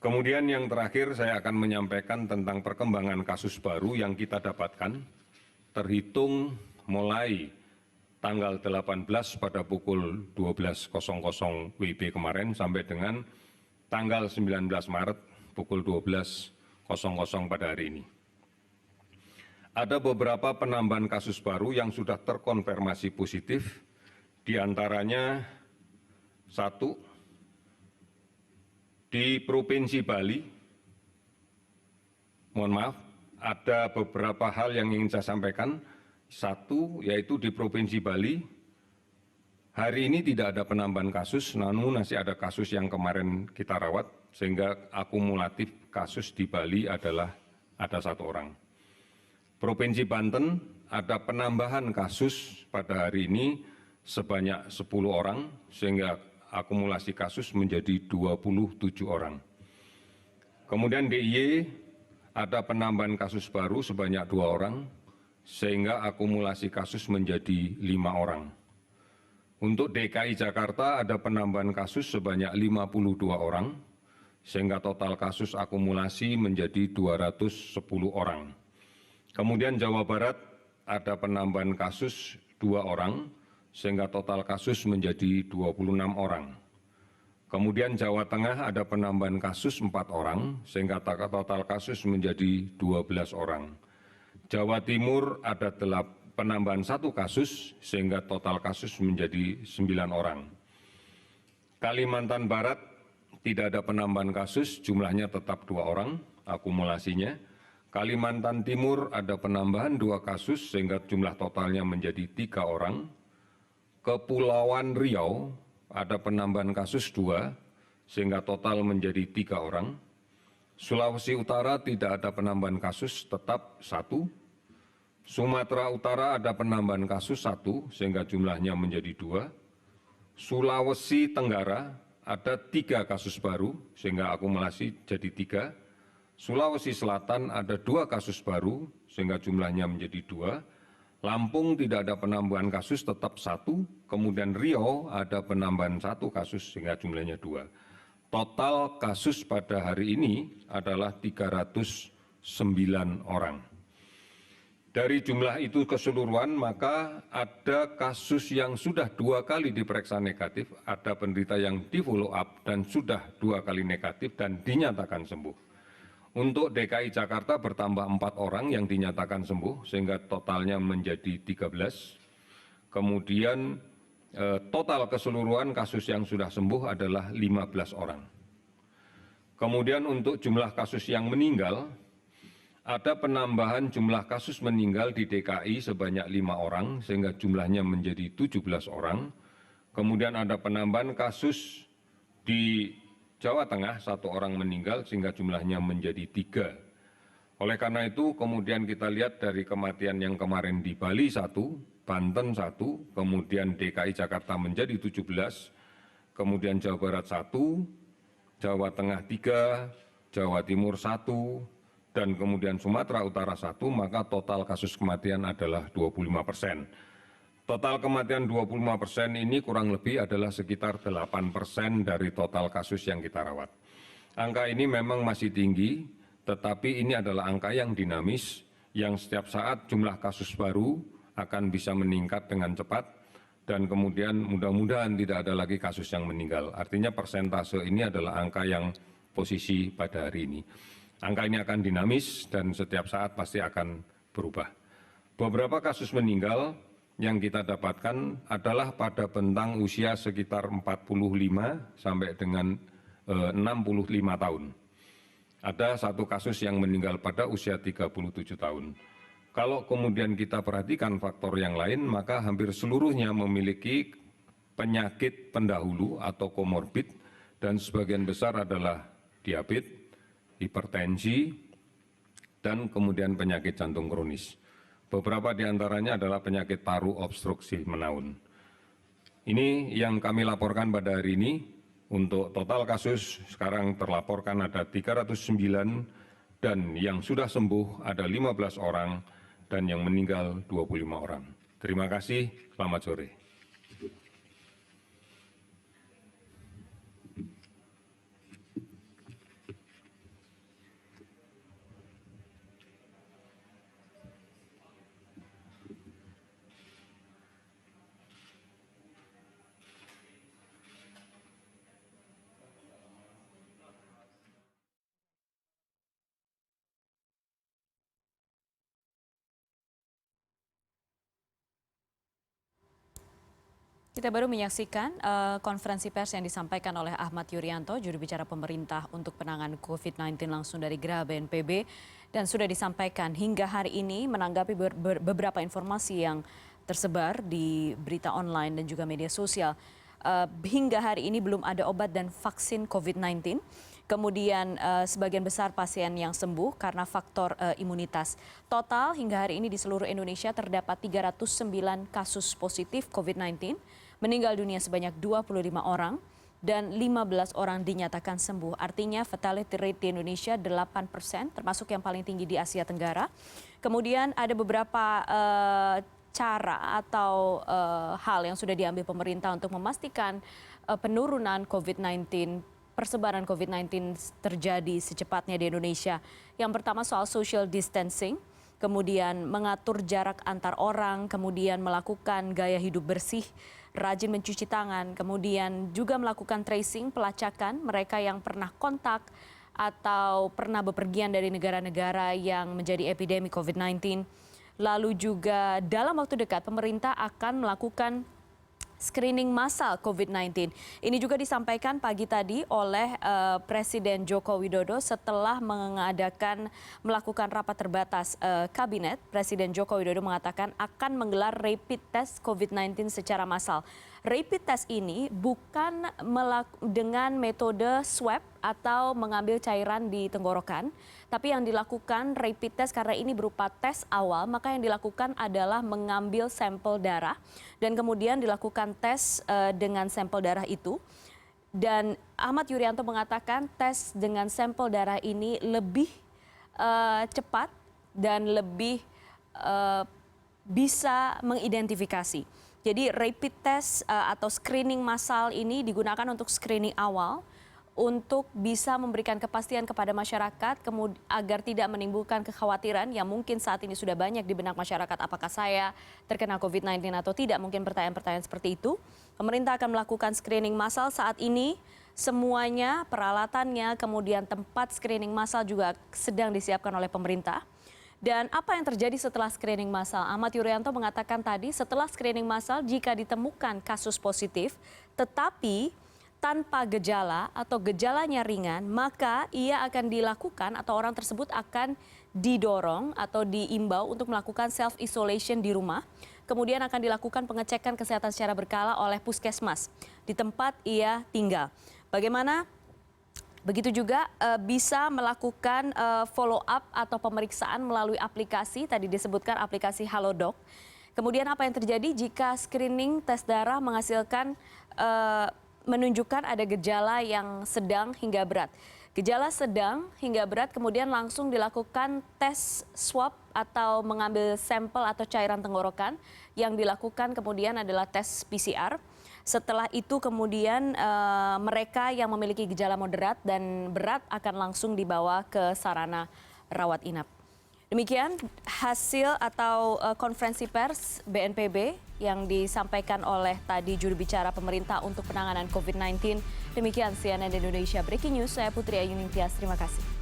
Kemudian yang terakhir saya akan menyampaikan tentang perkembangan kasus baru yang kita dapatkan terhitung mulai tanggal 18 pada pukul 12.00 WIB kemarin sampai dengan tanggal 19 Maret pukul 12.00 pada hari ini. Ada beberapa penambahan kasus baru yang sudah terkonfirmasi positif, di antaranya 1, di Provinsi Bali. Mohon maaf, ada beberapa hal yang ingin saya sampaikan. 1, yaitu di Provinsi Bali, hari ini tidak ada penambahan kasus, namun masih ada kasus yang kemarin kita rawat, sehingga akumulatif kasus di Bali adalah ada 1 orang. Provinsi Banten ada penambahan kasus pada hari ini sebanyak 10 orang, sehingga akumulasi kasus menjadi 27 orang. Kemudian DIY ada penambahan kasus baru sebanyak 2 orang, sehingga akumulasi kasus menjadi 5 orang. Untuk DKI Jakarta ada penambahan kasus sebanyak 52 orang, sehingga total kasus akumulasi menjadi 210 orang. Kemudian Jawa Barat ada penambahan kasus 2 orang, sehingga total kasus menjadi 26 orang. Kemudian Jawa Tengah ada penambahan kasus 4 orang, sehingga total kasus menjadi 12 orang. Jawa Timur ada penambahan 1 kasus, sehingga total kasus menjadi 9 orang. Kalimantan Barat tidak ada penambahan kasus, jumlahnya tetap 2 orang akumulasinya. Kalimantan Timur ada penambahan 2 kasus, sehingga jumlah totalnya menjadi 3 orang. Kepulauan Riau ada penambahan kasus 2, sehingga total menjadi 3 orang. Sulawesi Utara tidak ada penambahan kasus, tetap 1. Sumatera Utara ada penambahan kasus 1, sehingga jumlahnya menjadi 2. Sulawesi Tenggara ada 3 kasus baru, sehingga akumulasi jadi 3. Sulawesi Selatan ada 2 kasus baru, sehingga jumlahnya menjadi 2. Lampung tidak ada penambahan kasus, tetap 1. Kemudian Riau ada penambahan 1 kasus, sehingga jumlahnya 2. Total kasus pada hari ini adalah 309 orang. Dari jumlah itu keseluruhan, maka ada kasus yang sudah 2 kali diperiksa negatif, ada penderita yang di follow up dan sudah 2 kali negatif dan dinyatakan sembuh. Untuk DKI Jakarta bertambah 4 orang yang dinyatakan sembuh, sehingga totalnya menjadi 13. Kemudian total keseluruhan kasus yang sudah sembuh adalah 15 orang. Kemudian untuk jumlah kasus yang meninggal, ada penambahan jumlah kasus meninggal di DKI sebanyak 5 orang, sehingga jumlahnya menjadi 17 orang. Kemudian ada penambahan kasus di Jawa Tengah, 1 orang meninggal, sehingga jumlahnya menjadi 3. Oleh karena itu, kemudian kita lihat dari kematian yang kemarin di Bali 1, Banten 1, kemudian DKI Jakarta menjadi 17, kemudian Jawa Barat 1, Jawa Tengah 3, Jawa Timur 1, dan kemudian Sumatera Utara 1, maka total kasus kematian adalah 25%. Total kematian 25% ini kurang lebih adalah sekitar 8% dari total kasus yang kita rawat. Angka ini memang masih tinggi, tetapi ini adalah angka yang dinamis, yang setiap saat jumlah kasus baru akan bisa meningkat dengan cepat, dan kemudian mudah-mudahan tidak ada lagi kasus yang meninggal. Artinya persentase ini adalah angka yang posisi pada hari ini. Angka ini akan dinamis dan setiap saat pasti akan berubah. Beberapa kasus meninggal yang kita dapatkan adalah pada bentang usia sekitar 45 sampai dengan 65 tahun. Ada 1 kasus yang meninggal pada usia 37 tahun. Kalau kemudian kita perhatikan faktor yang lain, maka hampir seluruhnya memiliki penyakit pendahulu atau komorbid, dan sebagian besar adalah diabetes, hipertensi, dan kemudian penyakit jantung kronis. Beberapa di antaranya adalah penyakit paru obstruksi menaun. Ini yang kami laporkan pada hari ini. Untuk total kasus sekarang terlaporkan ada 309 dan yang sudah sembuh ada 15 orang dan yang meninggal 25 orang. Terima kasih, selamat sore. Kita baru menyaksikan konferensi pers yang disampaikan oleh Ahmad Yuryanto, juru bicara pemerintah untuk penanganan COVID-19 langsung dari Geraha BNPB. Dan sudah disampaikan hingga hari ini menanggapi beberapa informasi yang tersebar di berita online dan juga media sosial. Hingga hari ini belum ada obat dan vaksin COVID-19. Kemudian sebagian besar pasien yang sembuh karena faktor imunitas. Total hingga hari ini di seluruh Indonesia terdapat 309 kasus positif COVID-19. Meninggal dunia sebanyak 25 orang dan 15 orang dinyatakan sembuh. Artinya fatality rate di Indonesia 8%, termasuk yang paling tinggi di Asia Tenggara. Kemudian ada beberapa cara atau hal yang sudah diambil pemerintah untuk memastikan penurunan COVID-19, persebaran COVID-19 terjadi secepatnya di Indonesia. Yang pertama soal social distancing, kemudian mengatur jarak antar orang, kemudian melakukan gaya hidup bersih, rajin mencuci tangan, kemudian juga melakukan tracing, pelacakan mereka yang pernah kontak atau pernah bepergian dari negara-negara yang menjadi epidemi COVID-19. Lalu juga dalam waktu dekat pemerintah akan melakukan screening massal COVID-19. Ini juga disampaikan pagi tadi oleh Presiden Joko Widodo setelah melakukan rapat terbatas kabinet. Presiden Joko Widodo mengatakan akan menggelar rapid test COVID-19 secara massal. Rapid test ini bukan dengan metode swab atau mengambil cairan di tenggorokan, tapi yang dilakukan rapid test karena ini berupa tes awal, maka yang dilakukan adalah mengambil sampel darah dan kemudian dilakukan tes dengan sampel darah itu. Dan Ahmad Yuryanto mengatakan tes dengan sampel darah ini lebih cepat dan lebih bisa mengidentifikasi. Jadi rapid test atau screening massal ini digunakan untuk screening awal untuk bisa memberikan kepastian kepada masyarakat agar tidak menimbulkan kekhawatiran yang mungkin saat ini sudah banyak di benak masyarakat, apakah saya terkena COVID-19 atau tidak, mungkin pertanyaan-pertanyaan seperti itu. Pemerintah akan melakukan screening massal saat ini, semuanya peralatannya, kemudian tempat screening massal juga sedang disiapkan oleh pemerintah. Dan apa yang terjadi setelah screening massal? Ahmad Yuryanto mengatakan tadi setelah screening massal jika ditemukan kasus positif tetapi tanpa gejala atau gejalanya ringan, maka ia akan dilakukan atau orang tersebut akan didorong atau diimbau untuk melakukan self isolation di rumah. Kemudian akan dilakukan pengecekan kesehatan secara berkala oleh puskesmas di tempat ia tinggal. Bagaimana? Begitu juga bisa melakukan follow up atau pemeriksaan melalui aplikasi, tadi disebutkan aplikasi Halodoc. Kemudian apa yang terjadi jika screening tes darah menghasilkan menunjukkan ada gejala yang sedang hingga berat. Gejala sedang hingga berat kemudian langsung dilakukan tes swab atau mengambil sampel atau cairan tenggorokan. Yang dilakukan kemudian adalah tes PCR. Setelah itu kemudian mereka yang memiliki gejala moderat dan berat akan langsung dibawa ke sarana rawat inap. Demikian hasil atau konferensi pers BNPB yang disampaikan oleh tadi juru bicara pemerintah untuk penanganan COVID-19. Demikian CNN Indonesia Breaking News, saya Putri Ayu Ningtyas, terima kasih.